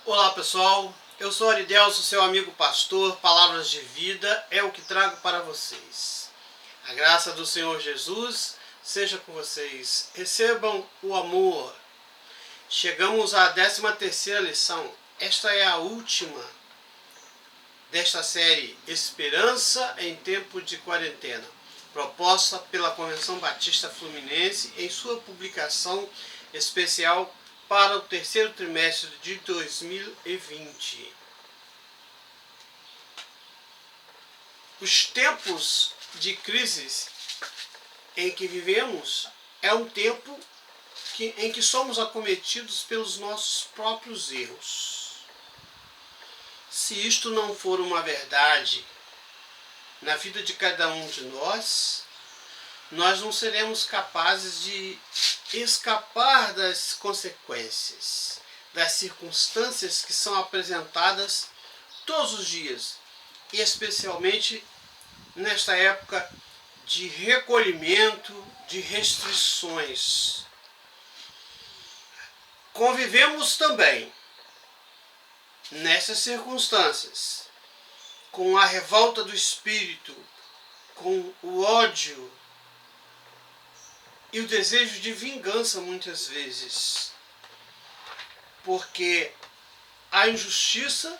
Olá pessoal, eu sou Aridelso, seu amigo pastor. Palavras de vida é o que trago para vocês. A graça do Senhor Jesus seja com vocês. Recebam o amor. Chegamos à 13ª lição. Esta é a última desta série Esperança em Tempo de Quarentena, proposta pela Convenção Batista Fluminense em sua publicação especial para o terceiro trimestre de 2020. Os tempos de crises em que vivemos é um tempo em que somos acometidos pelos nossos próprios erros. Se isto não for uma verdade na vida de cada um de nós não seremos capazes de escapar das consequências, das circunstâncias que são apresentadas todos os dias, e especialmente nesta época de recolhimento, de restrições. Convivemos também, nessas circunstâncias, com a revolta do espírito, com o ódio e o desejo de vingança muitas vezes, porque a injustiça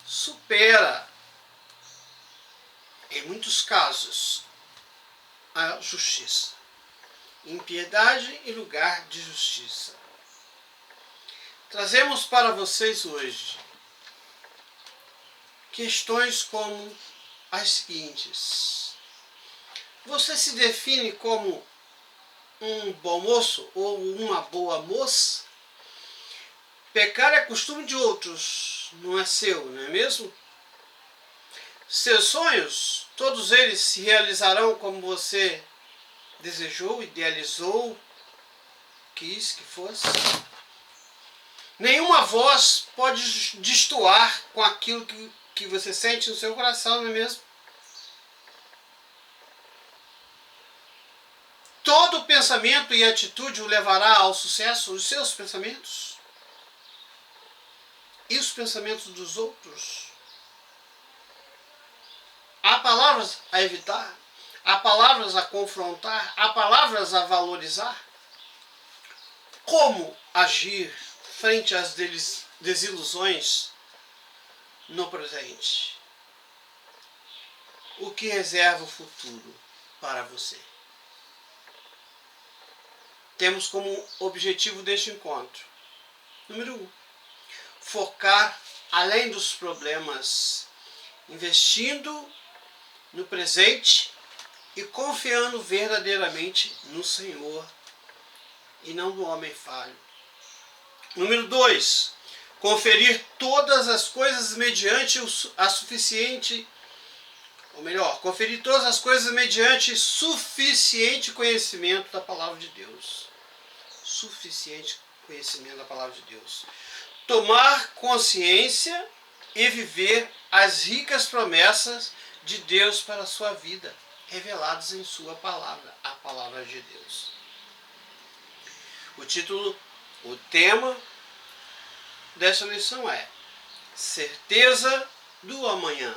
supera, em muitos casos, a justiça. Impiedade em lugar de justiça. Trazemos para vocês hoje questões como as seguintes: você se define como um bom moço ou uma boa moça? Pecar é costume de outros, não é seu, não é mesmo? Seus sonhos, todos eles se realizarão como você desejou, idealizou, quis que fosse? Nenhuma voz pode destoar com aquilo que você sente no seu coração, não é mesmo? Todo pensamento e atitude o levará ao sucesso, os seus pensamentos e os pensamentos dos outros. Há palavras a evitar, há palavras a confrontar, há palavras a valorizar. Como agir frente às desilusões no presente? O que reserva o futuro para você? Temos como objetivo deste encontro, número 1, focar além dos problemas, investindo no presente e confiando verdadeiramente no Senhor e não no homem falho. Número 2, conferir todas as coisas mediante conferir todas as coisas mediante suficiente conhecimento da palavra de Deus. Suficiente conhecimento da palavra de Deus. Tomar consciência e viver as ricas promessas de Deus para a sua vida, reveladas em sua palavra, a palavra de Deus. O tema dessa lição é certeza do amanhã.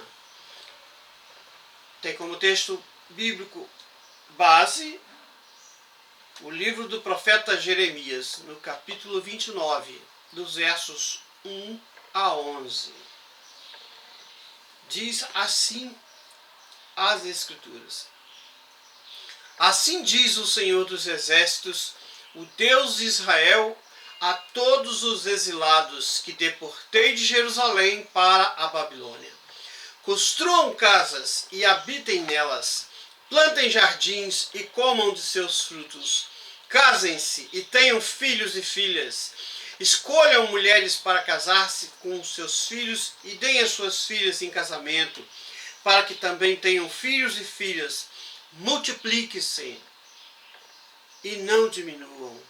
Tem como texto bíblico base o livro do profeta Jeremias, no capítulo 29, dos versos 1 a 11. Diz assim as Escrituras: assim diz o Senhor dos Exércitos, o Deus de Israel, a todos os exilados que deportei de Jerusalém para a Babilônia: construam casas e habitem nelas, plantem jardins e comam de seus frutos, casem-se e tenham filhos e filhas, escolham mulheres para casar-se com seus filhos e deem as suas filhas em casamento, para que também tenham filhos e filhas, multipliquem-se e não diminuam.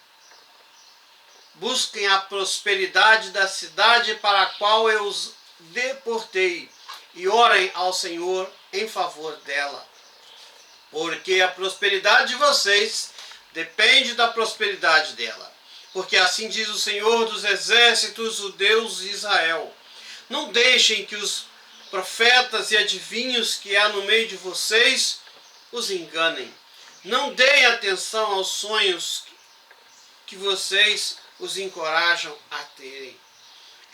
Busquem a prosperidade da cidade para a qual eu os deportei e orem ao Senhor em favor dela. Porque a prosperidade de vocês depende da prosperidade dela. Porque assim diz o Senhor dos Exércitos, o Deus de Israel: não deixem que os profetas e adivinhos que há no meio de vocês os enganem. Não deem atenção aos sonhos que vocês os encorajam a terem.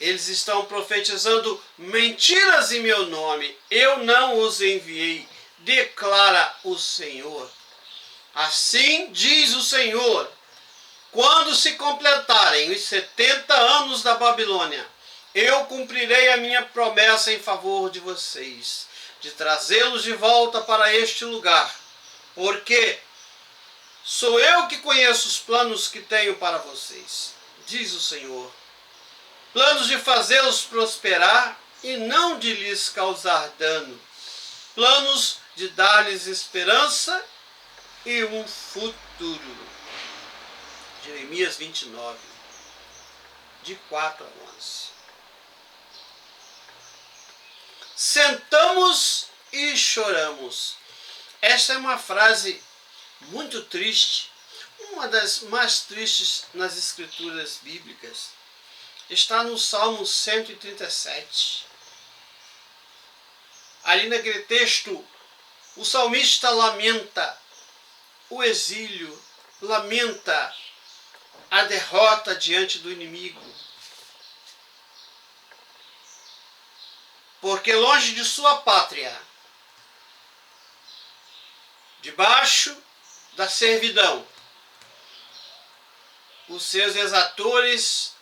Eles estão profetizando mentiras em meu nome. Eu não os enviei, declara o Senhor. Assim diz o Senhor: quando se completarem os 70 anos da Babilônia, eu cumprirei a minha promessa em favor de vocês, de trazê-los de volta para este lugar, porque sou eu que conheço os planos que tenho para vocês, diz o Senhor. Planos de fazê-los prosperar e não de lhes causar dano. Planos de dar-lhes esperança e um futuro. Jeremias 29, de 4 a 11. Sentamos e choramos. Esta é uma frase muito triste, uma das mais tristes nas escrituras bíblicas. Está no Salmo 137. Ali naquele texto, o salmista lamenta o exílio, lamenta a derrota diante do inimigo. Porque longe de sua pátria, debaixo da servidão, os seus exatores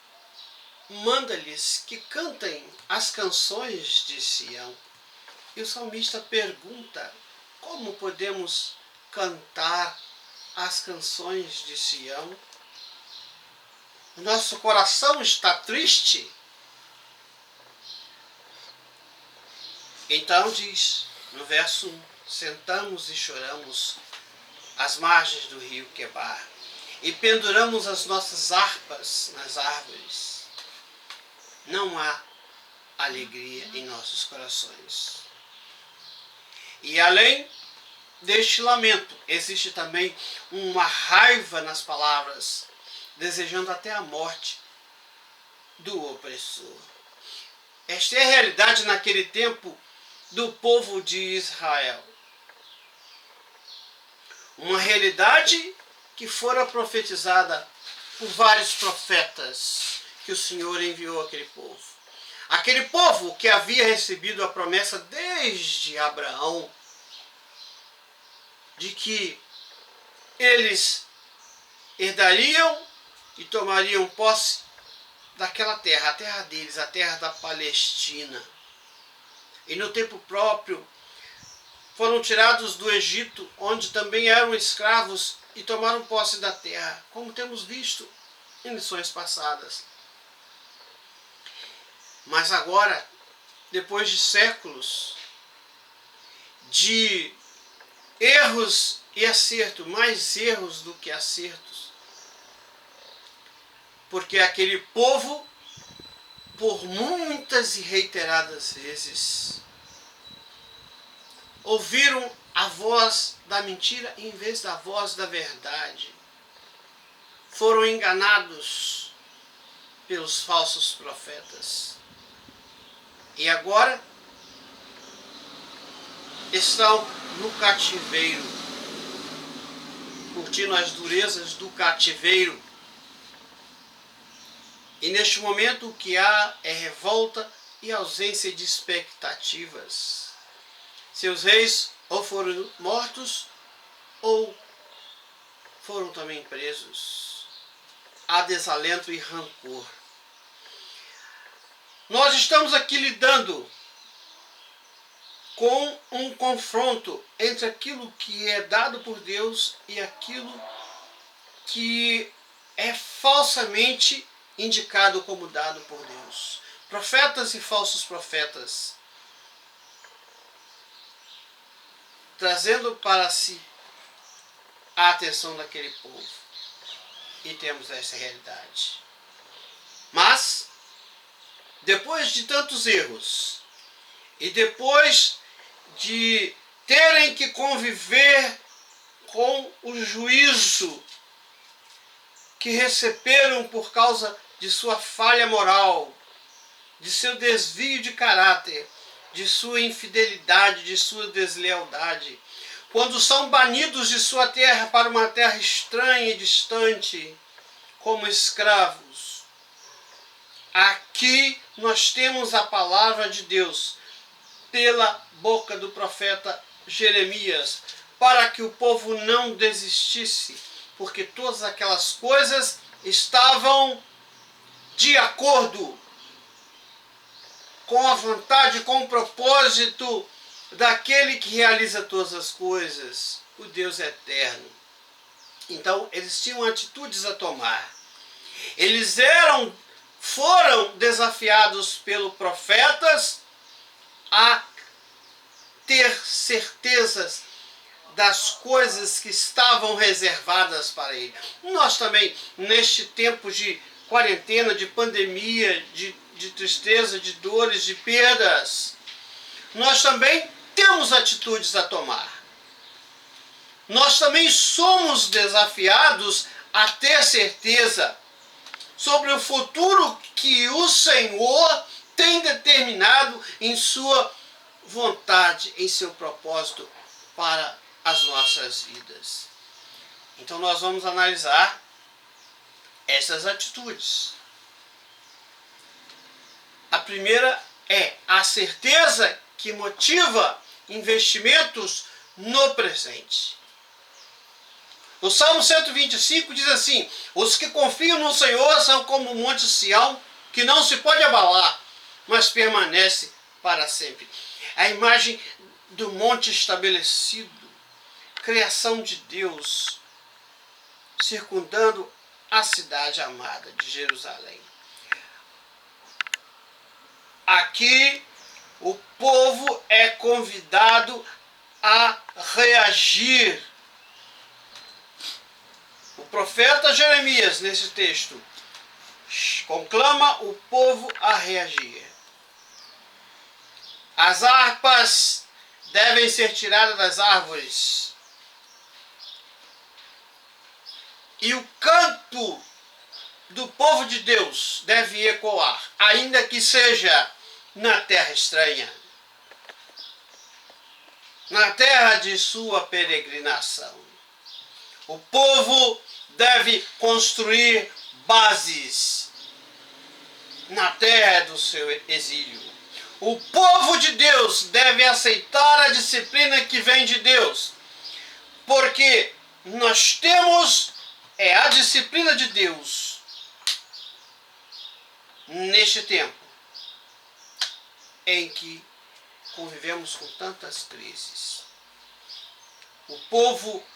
manda-lhes que cantem as canções de Sião. E o salmista pergunta: como podemos cantar as canções de Sião? Nosso coração está triste? Então diz, no verso 1, sentamos e choramos às margens do rio Quebar, e penduramos as nossas harpas nas árvores. Não há alegria em nossos corações. E além deste lamento, existe também uma raiva nas palavras, desejando até a morte do opressor. Esta é a realidade naquele tempo do povo de Israel. Uma realidade que fora profetizada por vários profetas que o Senhor enviou àquele povo. Aquele povo que havia recebido a promessa desde Abraão de que eles herdariam e tomariam posse daquela terra, a terra deles, a terra da Palestina. E no tempo próprio foram tirados do Egito, onde também eram escravos, e tomaram posse da terra, como temos visto em lições passadas. Mas agora, depois de séculos de erros e acertos, mais erros do que acertos, porque aquele povo, por muitas e reiteradas vezes, ouviram a voz da mentira em vez da voz da verdade. Foram enganados pelos falsos profetas. E agora estão no cativeiro, curtindo as durezas do cativeiro. E neste momento o que há é revolta e ausência de expectativas. Seus reis ou foram mortos ou foram também presos. Há desalento e rancor. Nós estamos aqui lidando com um confronto entre aquilo que é dado por Deus e aquilo que é falsamente indicado como dado por Deus. Profetas e falsos profetas, trazendo para si a atenção daquele povo. E temos essa realidade. Mas, depois de tantos erros, e depois de terem que conviver com o juízo que receberam por causa de sua falha moral, de seu desvio de caráter, de sua infidelidade, de sua deslealdade, quando são banidos de sua terra para uma terra estranha e distante, como escravos. Aqui nós temos a palavra de Deus pela boca do profeta Jeremias, para que o povo não desistisse, porque todas aquelas coisas estavam de acordo com a vontade, com o propósito daquele que realiza todas as coisas, o Deus eterno. Então, eles tinham atitudes a tomar. Eles foram desafiados pelos profetas a ter certezas das coisas que estavam reservadas para ele. Nós também, neste tempo de quarentena, de pandemia, de tristeza, de dores, de perdas, nós também temos atitudes a tomar. Nós também somos desafiados a ter certeza sobre o futuro que o Senhor tem determinado em sua vontade, em seu propósito para as nossas vidas. Então nós vamos analisar essas atitudes. A primeira é a certeza que motiva investimentos no presente. O Salmo 125 diz assim: os que confiam no Senhor são como o monte Sião, que não se pode abalar, mas permanece para sempre. A imagem do monte estabelecido, criação de Deus, circundando a cidade amada de Jerusalém. Aqui o povo é convidado a reagir. O profeta Jeremias, nesse texto, conclama o povo a reagir. As harpas devem ser tiradas das árvores. E o canto do povo de Deus deve ecoar, ainda que seja na terra estranha, na terra de sua peregrinação. O povo deve construir bases na terra do seu exílio. O povo de Deus deve aceitar a disciplina que vem de Deus, porque nós temos a disciplina de Deus neste tempo em que convivemos com tantas crises. O povo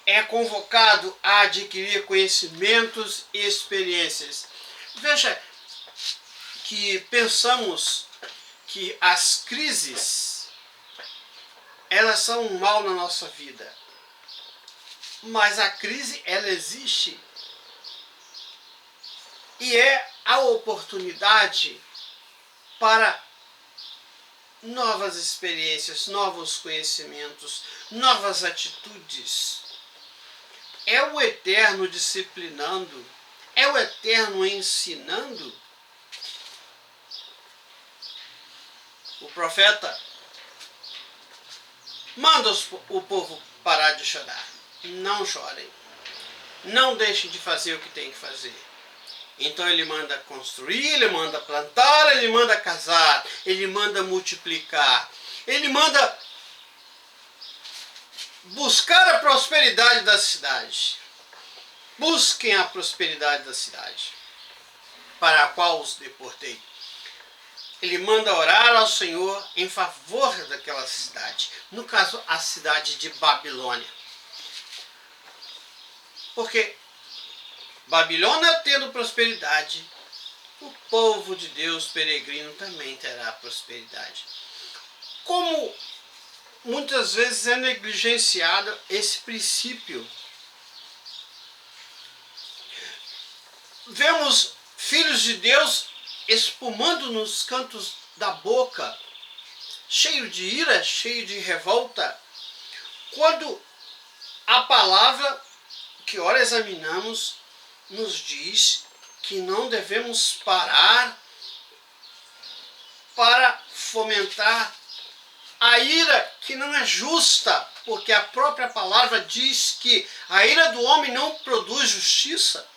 é convocado a adquirir conhecimentos e experiências. Veja que pensamos que as crises, elas são um mal na nossa vida. Mas a crise, ela existe. E é a oportunidade para novas experiências, novos conhecimentos, novas atitudes. É o Eterno disciplinando, é o Eterno ensinando. O profeta manda o povo parar de chorar. Não chorem. Não deixem de fazer o que tem que fazer. Então ele manda construir, ele manda plantar, ele manda casar, ele manda multiplicar, ele manda buscar a prosperidade da cidade. Busquem a prosperidade da cidade, para a qual os deportei. Ele manda orar ao Senhor em favor daquela cidade. No caso, a cidade de Babilônia. Porque Babilônia tendo prosperidade, o povo de Deus peregrino também terá prosperidade. Como muitas vezes é negligenciado esse princípio. Vemos filhos de Deus espumando nos cantos da boca, cheio de ira, cheio de revolta, quando a palavra que ora examinamos nos diz que não devemos parar para fomentar a ira que não é justa, porque a própria palavra diz que a ira do homem não produz justiça.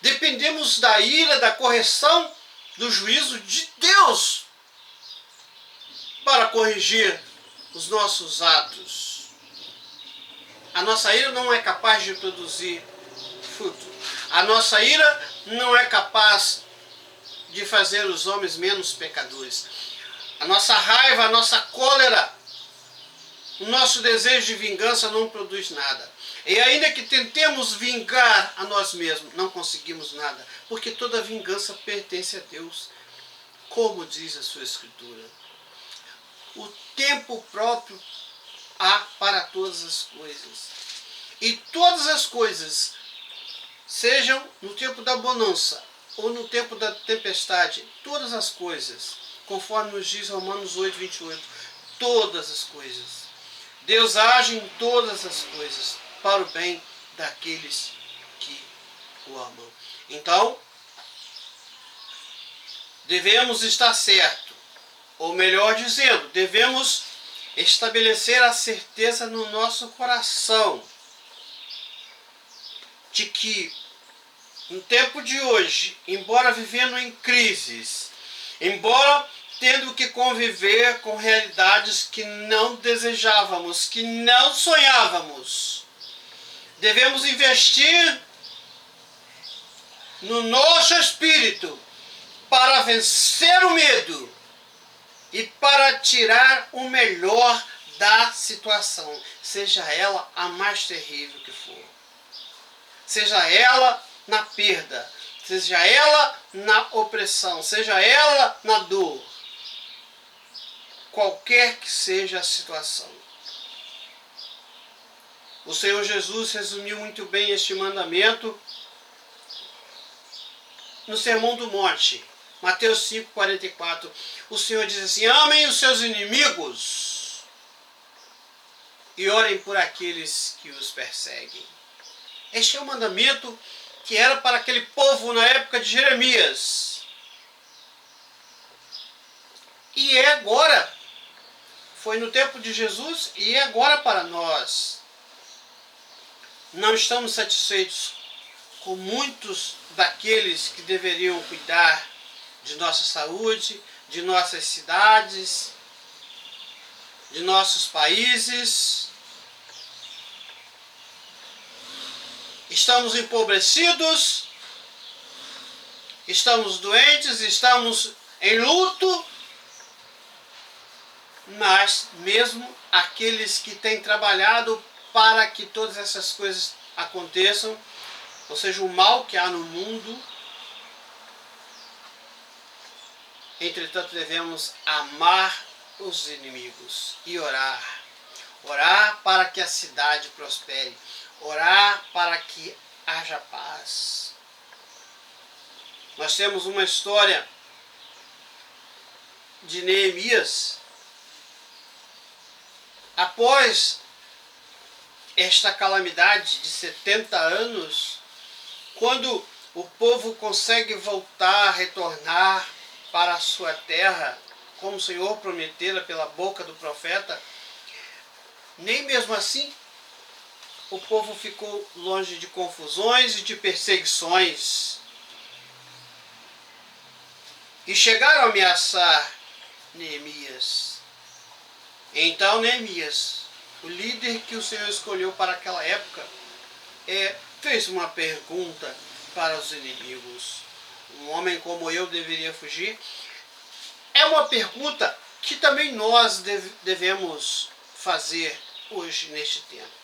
Dependemos da ira, da correção, do juízo de Deus para corrigir os nossos atos. A nossa ira não é capaz de produzir fruto. A nossa ira não é capaz de fazer os homens menos pecadores. A nossa raiva, a nossa cólera, o nosso desejo de vingança não produz nada. E ainda que tentemos vingar a nós mesmos, não conseguimos nada, porque toda vingança pertence a Deus, como diz a sua Escritura. O tempo próprio há para todas as coisas. E todas as coisas, sejam no tempo da bonança ou no tempo da tempestade, todas as coisas, conforme nos diz Romanos 8, 28, todas as coisas. Deus age em todas as coisas para o bem daqueles que o amam. Então, devemos estar certo, ou melhor dizendo, devemos estabelecer a certeza no nosso coração de que no tempo de hoje, embora vivendo em crises, embora tendo que conviver com realidades que não desejávamos, que não sonhávamos, devemos investir no nosso espírito para vencer o medo e para tirar o melhor da situação, seja ela a mais terrível que for. Seja ela na perda, seja ela na opressão, seja ela na dor. Qualquer que seja a situação. O Senhor Jesus resumiu muito bem este mandamento no Sermão do Monte, Mateus 5,44. O Senhor diz assim: amem os seus inimigos e orem por aqueles que os perseguem. Este é o mandamento que era para aquele povo na época de Jeremias. E é agora, foi no tempo de Jesus e é agora para nós. Não estamos satisfeitos com muitos daqueles que deveriam cuidar de nossa saúde, de nossas cidades, de nossos países. Estamos empobrecidos, estamos doentes, estamos em luto, mas mesmo aqueles que têm trabalhado para que todas essas coisas aconteçam, ou seja, o mal que há no mundo, entretanto devemos amar os inimigos e orar. Orar para que a cidade prospere. Orar para que haja paz. Nós temos uma história de Neemias. Após esta calamidade de 70 anos, quando o povo consegue voltar, retornar para a sua terra, como o Senhor prometera pela boca do profeta, nem mesmo assim o povo ficou longe de confusões e de perseguições. E chegaram a ameaçar Neemias. Então Neemias, o líder que o Senhor escolheu para aquela época, fez uma pergunta para os inimigos. Um homem como eu deveria fugir? É uma pergunta que também nós devemos fazer hoje, neste tempo.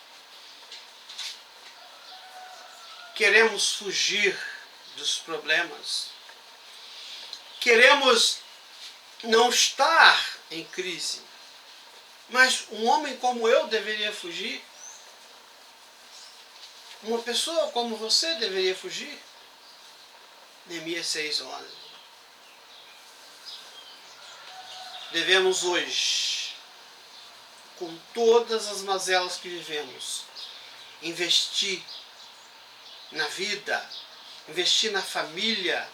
Queremos fugir dos problemas. Queremos não estar em crise. Mas um homem como eu deveria fugir? Uma pessoa como você deveria fugir? Neemias 6:11. Devemos hoje, com todas as mazelas que vivemos, investir na vida, investir na família,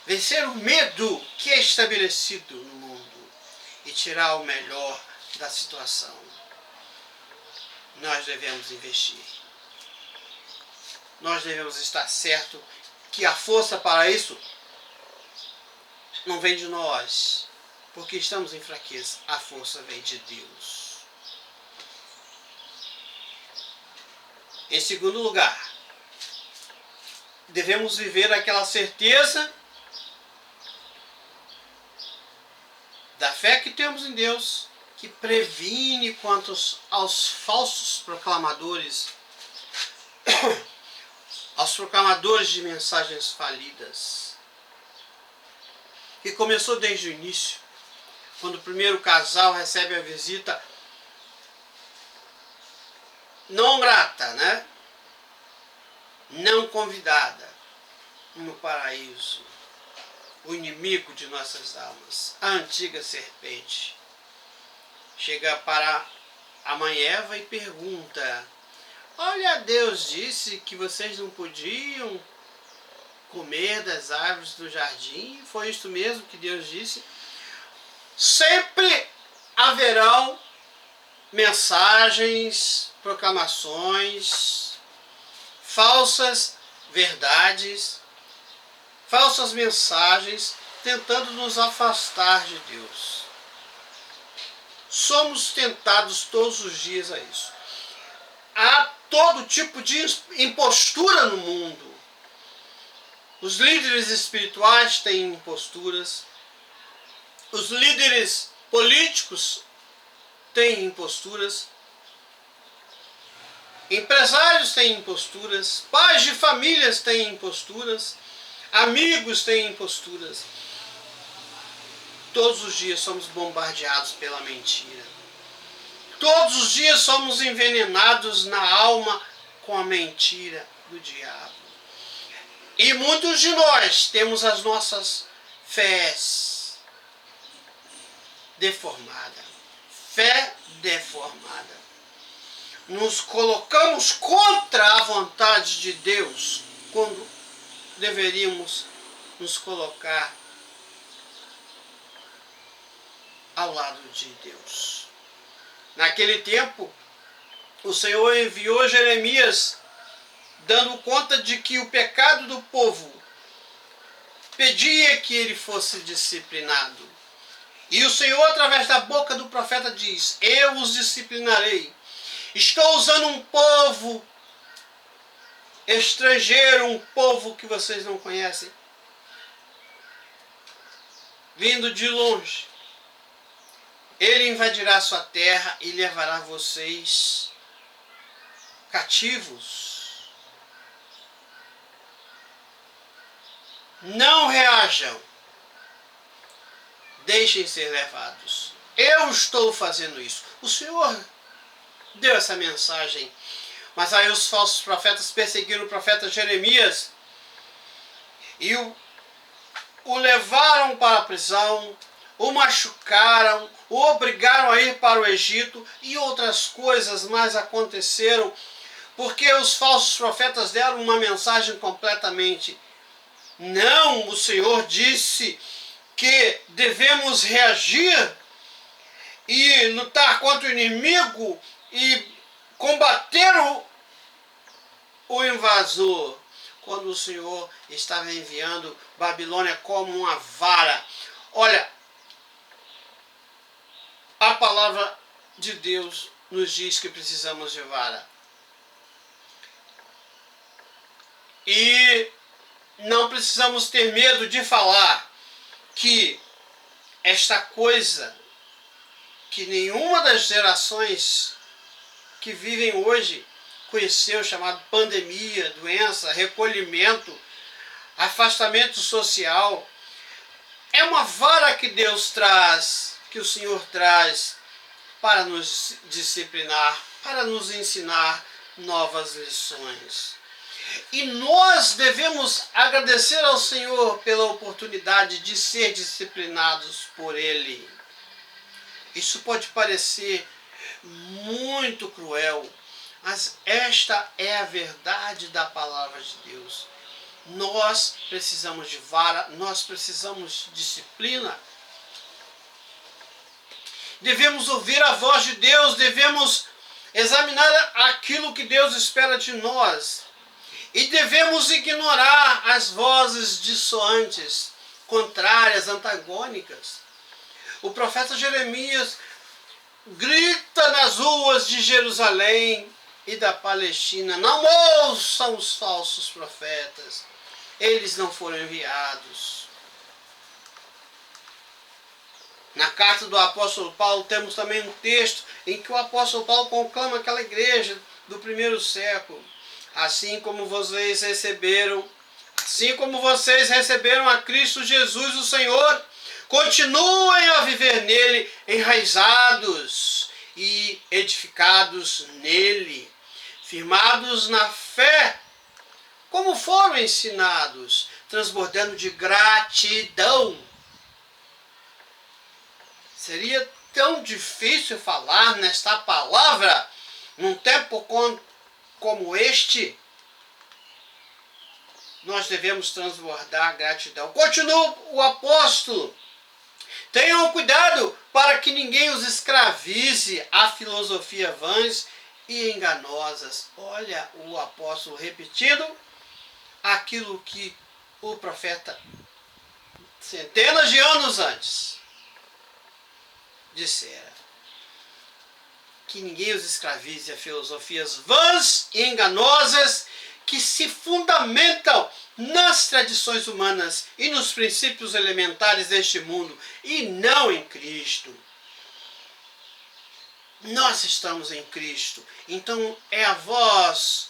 vencer o medo que é estabelecido no mundo e tirar o melhor da situação. Nós devemos investir. Nós devemos estar certo que a força para isso não vem de nós, porque estamos em fraqueza. A força vem de Deus. Em segundo lugar, devemos viver aquela certeza da fé que temos em Deus, que previne quanto aos falsos proclamadores, aos proclamadores de mensagens falidas, que começou desde o início, quando o primeiro casal recebe a visita não grata, né? Não convidada no paraíso, o inimigo de nossas almas, a antiga serpente, chega para a mãe Eva e pergunta: olha, Deus disse que vocês não podiam comer das árvores do jardim, foi isto mesmo que Deus disse? Sempre haverão mensagens, proclamações, falsas verdades, falsas mensagens tentando nos afastar de Deus. Somos tentados todos os dias a isso. Há todo tipo de impostura no mundo. Os líderes espirituais têm imposturas, os líderes políticos têm imposturas, empresários têm imposturas, pais de famílias têm imposturas, amigos têm imposturas. Todos os dias somos bombardeados pela mentira. Todos os dias somos envenenados na alma com a mentira do diabo. E muitos de nós temos as nossas fés deformadas. Fé deformada. Nos colocamos contra a vontade de Deus, quando deveríamos nos colocar ao lado de Deus. Naquele tempo, o Senhor enviou Jeremias, dando conta de que o pecado do povo pedia que ele fosse disciplinado. E o Senhor, através da boca do profeta, diz: eu os disciplinarei. Estou usando um povo estrangeiro, um povo que vocês não conhecem, vindo de longe. Ele invadirá sua terra e levará vocês cativos. Não reajam. Deixem ser levados. Eu estou fazendo isso. O Senhor deu essa mensagem. Mas aí os falsos profetas perseguiram o profeta Jeremias e o levaram para a prisão, o machucaram, o obrigaram a ir para o Egito, e outras coisas mais aconteceram, porque os falsos profetas deram uma mensagem completamente. Não, o Senhor disse que devemos reagir e lutar contra o inimigo e combater o invasor, quando o Senhor estava enviando Babilônia como uma vara. Olha, a palavra de Deus nos diz que precisamos de vara. E não precisamos ter medo de falar que esta coisa que nenhuma das gerações que vivem hoje conheceu, chamado pandemia, doença, recolhimento, afastamento social, é uma vara que Deus traz, que o Senhor traz para nos disciplinar, para nos ensinar novas lições. E nós devemos agradecer ao Senhor pela oportunidade de ser disciplinados por Ele. Isso pode parecer muito cruel, Mas esta é a verdade da palavra de Deus. Nós precisamos de vara, nós precisamos de disciplina. Devemos ouvir a voz de Deus, devemos examinar aquilo que Deus espera de nós. E devemos ignorar as vozes dissoantes, contrárias, antagônicas. O profeta Jeremias grita nas ruas de Jerusalém e da Palestina: não ouçam os falsos profetas, eles não foram enviados. Na carta do apóstolo Paulo temos também um texto em que o apóstolo Paulo conclama aquela igreja do primeiro século: assim como vocês receberam a Cristo Jesus o Senhor, continuem a viver nele, enraizados e edificados nele, firmados na fé, como foram ensinados, transbordando de gratidão. Seria tão difícil falar nesta palavra num tempo como este? Nós devemos transbordar gratidão. Continua o apóstolo: tenham cuidado para que ninguém os escravize a filosofia vãs e enganosas. Olha o apóstolo repetindo aquilo que o profeta, centenas de anos antes, dissera: que ninguém os escravize a filosofias vãs e enganosas que se fundamentam nas tradições humanas e nos princípios elementares deste mundo e não em Cristo. Nós estamos em Cristo, então é a voz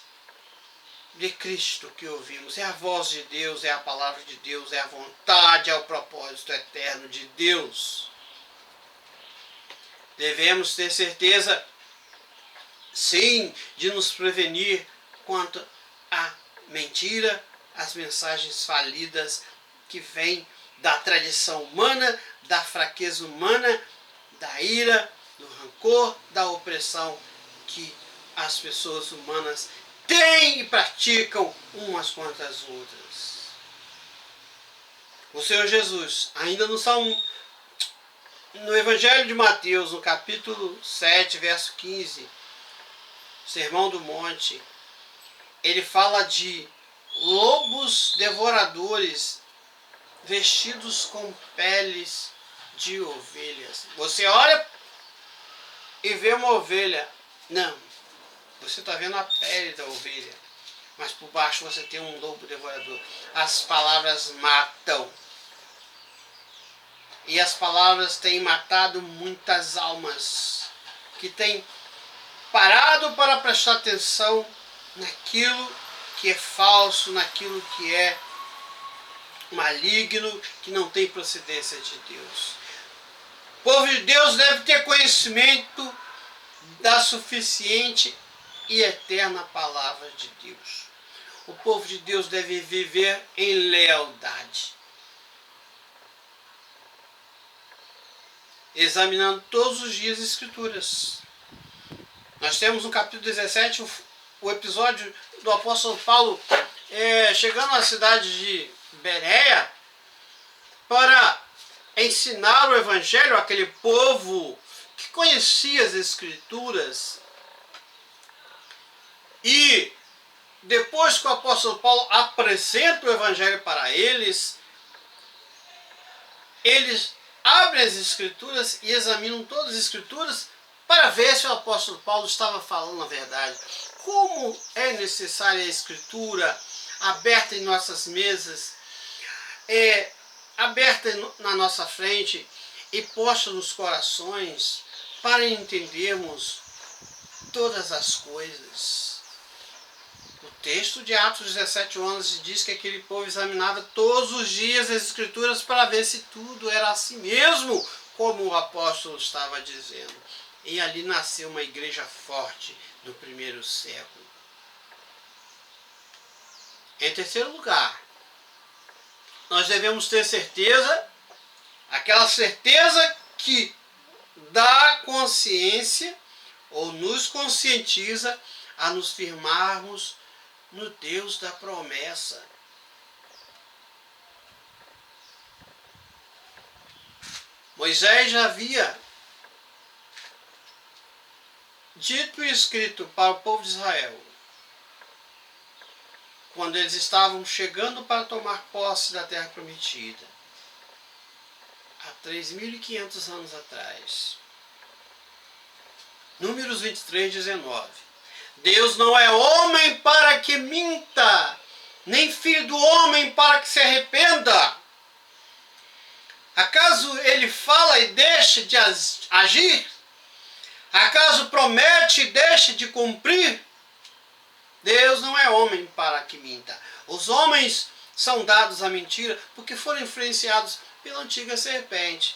de Cristo que ouvimos, é a voz de Deus, é a palavra de Deus, é a vontade, é o propósito eterno de Deus. Devemos ter certeza, sim, de nos prevenir quanto à mentira, às mensagens falidas que vêm da tradição humana, da fraqueza humana, da ira, do rancor, da opressão que as pessoas humanas têm e praticam umas contra as outras. O Senhor Jesus, ainda no Evangelho de Mateus, no capítulo 7, verso 15, Sermão do Monte, ele fala de lobos devoradores vestidos com peles de ovelhas. Você olha e vê uma ovelha. Não, você está vendo a pele da ovelha, mas por baixo você tem um lobo devorador. As palavras matam. E as palavras têm matado muitas almas que têm parado para prestar atenção naquilo que é falso, naquilo que é maligno, que não tem procedência de Deus. O povo de Deus deve ter conhecimento da suficiente e eterna palavra de Deus. O povo de Deus deve viver em lealdade, examinando todos os dias as Escrituras. Nós temos no capítulo 17 o episódio do apóstolo Paulo chegando à cidade de Bereia para ensinar o Evangelho àquele povo que conhecia as Escrituras. E depois que o apóstolo Paulo apresenta o Evangelho para eles, eles abrem as Escrituras e examinam todas as Escrituras para ver se o apóstolo Paulo estava falando a verdade. Como é necessária a Escritura aberta em nossas mesas, aberta na nossa frente e posta nos corações para entendermos todas as coisas. O texto de Atos 17:11 diz que aquele povo examinava todos os dias as Escrituras para ver se tudo era assim mesmo, como o apóstolo estava dizendo. E ali nasceu uma igreja forte no primeiro século. Em terceiro lugar, nós devemos ter certeza, aquela certeza que dá consciência ou nos conscientiza a nos firmarmos no Deus da promessa. Moisés já havia dito e escrito para o povo de Israel, quando eles estavam chegando para tomar posse da terra prometida, há 3.500 anos atrás. Números 23, 19. Deus não é homem para que minta, nem filho do homem para que se arrependa. Acaso ele fala e deixa de agir? Acaso promete e deixa de cumprir? Deus não é homem para que minta. Os homens são dados à mentira porque foram influenciados pela antiga serpente.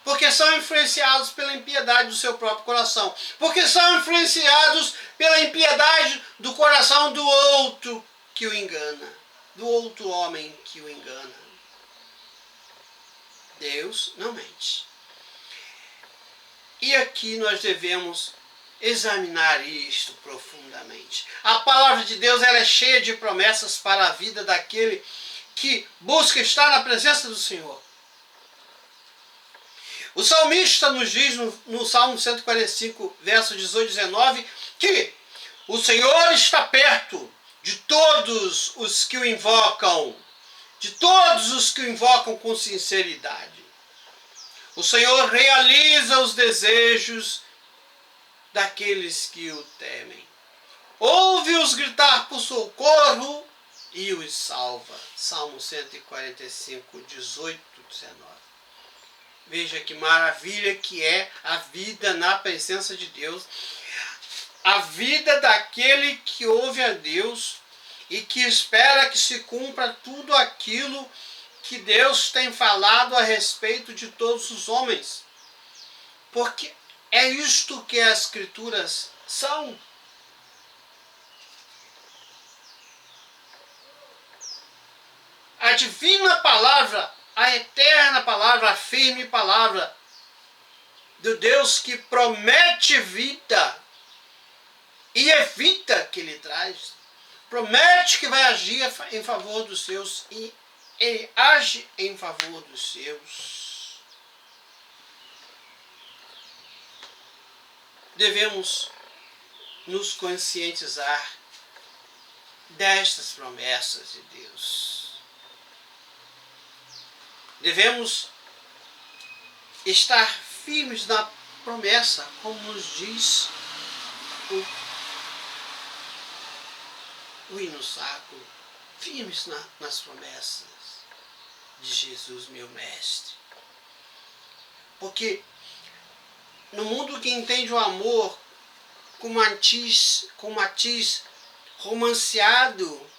Porque são influenciados pela impiedade do seu próprio coração. Porque são influenciados pela impiedade do coração do outro que o engana. Do outro homem que o engana. Deus não mente. E aqui nós devemos examinar isto profundamente. A palavra de Deus ela é cheia de promessas para a vida daquele que busca estar na presença do Senhor. O salmista nos diz no Salmo 145, versos 18 e 19, que o Senhor está perto de todos os que o invocam, de todos os que o invocam com sinceridade. O Senhor realiza os desejos daqueles que o temem. Ouve-os gritar por socorro e os salva. Salmo 145, 18, 19. Veja que maravilha que é a vida na presença de Deus. A vida daquele que ouve a Deus e que espera que se cumpra tudo aquilo que Deus tem falado a respeito de todos os homens. Porque é isto que as Escrituras são. A divina palavra, a eterna palavra, a firme palavra do Deus que promete vida e evita que Ele traz. Promete que vai agir em favor dos seus e Ele age em favor dos seus. Devemos nos conscientizar destas promessas de Deus. Devemos estar firmes na promessa, como nos diz o hino sacro, firmes nas promessas de Jesus, meu mestre. Porque no mundo que entende o amor com matiz romanceado,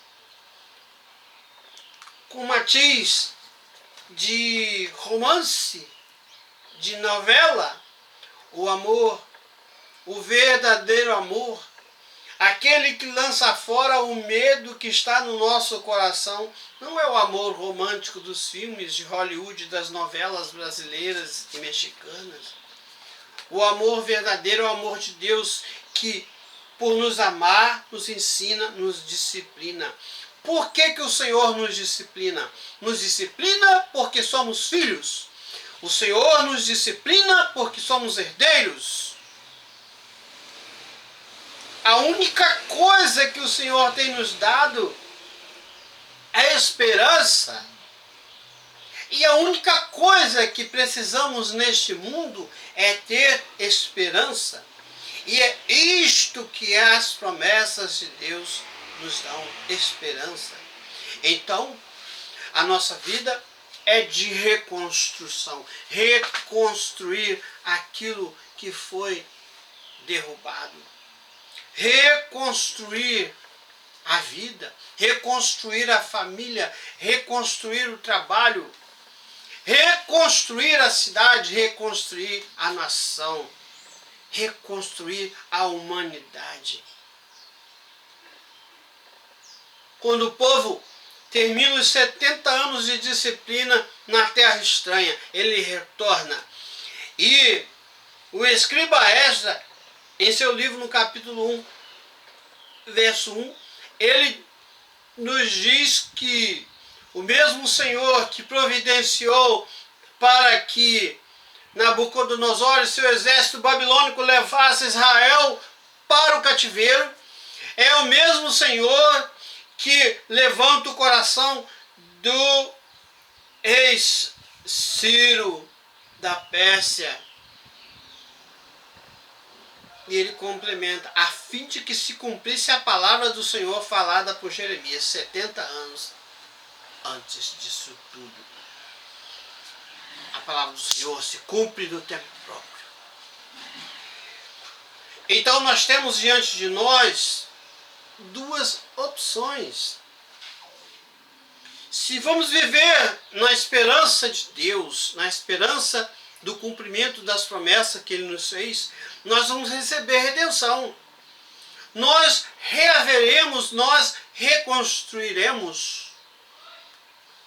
com matiz de romance, de novela, o amor, o verdadeiro amor, aquele que lança fora o medo que está no nosso coração, não é o amor romântico dos filmes de Hollywood, das novelas brasileiras e mexicanas. O amor verdadeiro é o amor de Deus que, por nos amar, nos ensina, nos disciplina. Por que que o Senhor nos disciplina? Nos disciplina porque somos filhos. O Senhor nos disciplina porque somos herdeiros. A única coisa que o Senhor tem nos dado é esperança. E a única coisa que precisamos neste mundo é ter esperança. E é isto que as promessas de Deus nos dão, esperança. Então, a nossa vida é de reconstrução. Reconstruir aquilo que foi derrubado. Reconstruir a vida, reconstruir a família, reconstruir o trabalho, reconstruir a cidade, reconstruir a nação, reconstruir a humanidade. Quando o povo termina os 70 anos de disciplina na terra estranha, ele retorna. E o escriba Esdras em seu livro, no capítulo 1, verso 1, ele nos diz que o mesmo Senhor que providenciou para que Nabucodonosor e seu exército babilônico levasse Israel para o cativeiro, é o mesmo Senhor que levanta o coração do rei Ciro da Pérsia. E ele complementa, a fim de que se cumprisse a palavra do Senhor falada por Jeremias 70 anos antes disso tudo. A palavra do Senhor se cumpre no tempo próprio. Então nós temos diante de nós duas opções. Se vamos viver na esperança de Deus, na esperança do cumprimento das promessas que Ele nos fez, nós vamos receber redenção. Nós reaveremos, nós reconstruiremos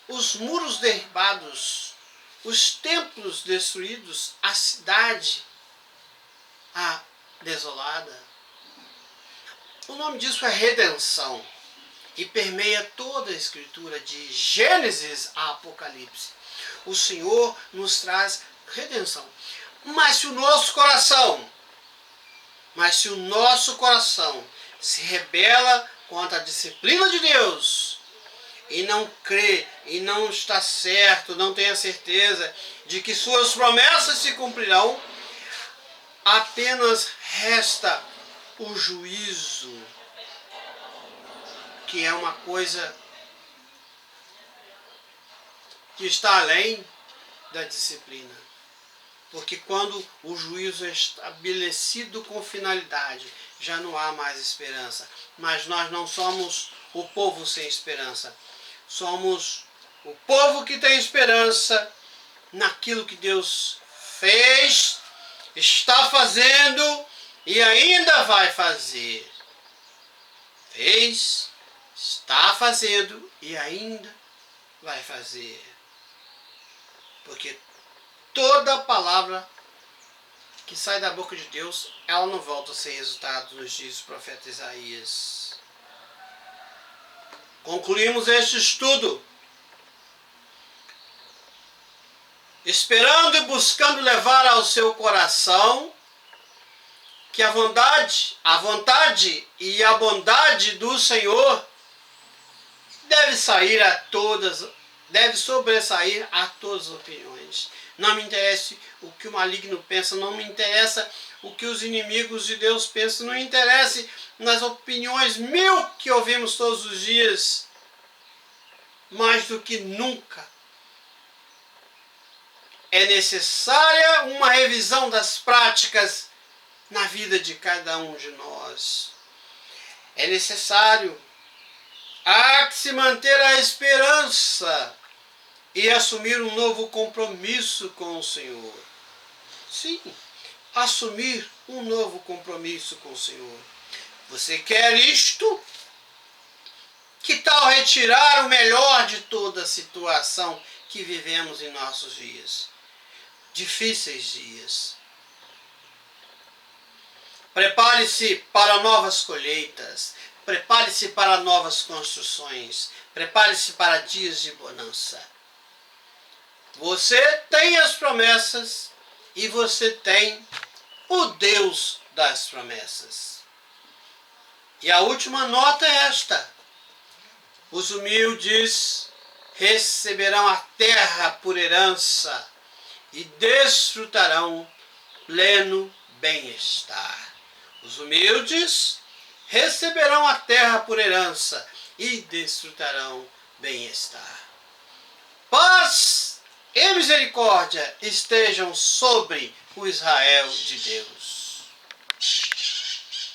os muros derribados, os templos destruídos, a cidade desolada. O nome disso é redenção e permeia toda a Escritura, de Gênesis a Apocalipse. O Senhor nos traz redenção. Mas se o nosso coração se rebela contra a disciplina de Deus e não crê, e não está certo, não tem a certeza de que suas promessas se cumprirão, apenas resta o juízo, que é uma coisa que está além da disciplina. Porque quando o juízo é estabelecido com finalidade, já não há mais esperança. Mas nós não somos o povo sem esperança. Somos o povo que tem esperança naquilo que Deus fez, está fazendo e ainda vai fazer. Fez, está fazendo e ainda vai fazer. Porque toda palavra que sai da boca de Deus, ela não volta sem resultado, nos diz o profeta Isaías. Concluímos este estudo esperando e buscando levar ao seu coração que a vontade e a bondade do Senhor deve sobressair a todas as opiniões. Não me interessa o que o maligno pensa, não me interessa o que os inimigos de Deus pensam, não me interessa nas opiniões mil que ouvimos todos os dias. Mais do que nunca é necessária uma revisão das práticas na vida de cada um de nós. É necessário que se manter a esperança e assumir um novo compromisso com o Senhor. Sim, assumir um novo compromisso com o Senhor. Você quer isto? Que tal retirar o melhor de toda a situação que vivemos em nossos dias? Difíceis dias. Prepare-se para novas colheitas. Prepare-se para novas construções. Prepare-se para dias de bonança. Você tem as promessas e você tem o Deus das promessas. E a última nota é esta: os humildes receberão a terra por herança e desfrutarão pleno bem-estar. Os humildes receberão a terra por herança e desfrutarão bem-estar. Paz e misericórdia estejam sobre o Israel de Deus.